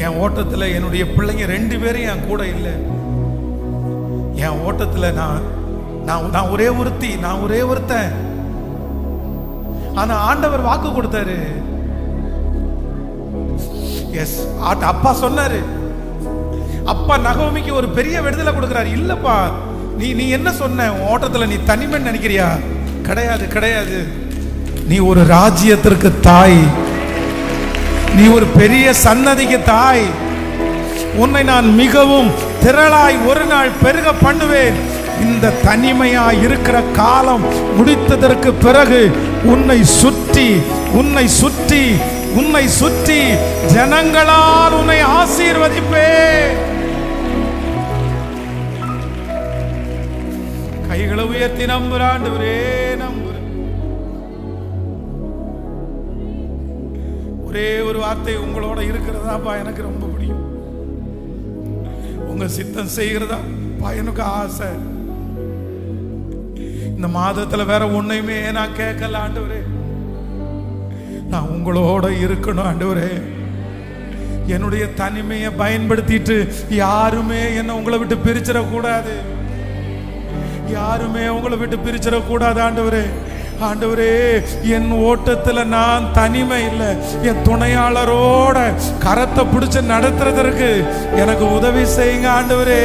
என் ஓட்டத்துல என்னுடைய பிள்ளைங்க 2 பேரும் என் கூட இல்லை. என் ஓட்டத்துல நான் ஒரே ஒருத்தி, நான் ஒரே ஒருத்தன். ஆனா ஆண்டவர் வாக்கு கொடுத்தாரு. எஸ், அப்பா சொன்னாரு. அப்பா நகோமிக்கு ஒரு பெரிய விடுதலை கொடுக்கிறாரு. இல்லப்பா, நீ என்ன சொன்ன? ஓட்டத்துல நீ தனிமை நினைக்கிறியா? கிடையாது, கிடையாது. நீ ஒரு ராஜ்யத்திற்கு தாய், நீ ஒரு பெரிய சன்னதிக்கு தாய். உன்னை நான் மிகவும் திரளாய் ஒரு நாள் பெருக பண்ணுவேன். இந்த தனிமையா இருக்கிற காலம் முடித்ததற்கு பிறகு உன்னை சுற்றி ஜனங்களால் உன்னை ஆசீர்வதிப்பேன். கைகளை உயர்த்தி நம்புறாண்டவரே, நம்புறேன். ஒரே ஒரு வார்த்தை, உங்களோட இருக்கிறதாப்பா எனக்கு ரொம்ப பிடிக்கும். உங்க சித்தம் செய்கிறதா எனக்கு ஆசை. இந்த மாதத்துல வேற ஒன்னையுமே நான் கேட்கல ஆண்டவரே. நான் உங்களோட இருக்கணும் ஆண்டவரே. என்னுடைய தனிமையை பயன்படுத்திட்டு யாருமே என்ன உங்களை விட்டு பிரிச்சிடக்கூடாது. யாருமே உங்களை விட்டு பிரிச்சிடக்கூடாது ஆண்டவரே. ஆண்டவரே, என் ஓட்டத்துல நான் தனிமை இல்லை, என் துணையாளரோட கரத்தை பிடிச்சு நடத்துறதற்கு எனக்கு உதவி செய்யுங்க ஆண்டவரே.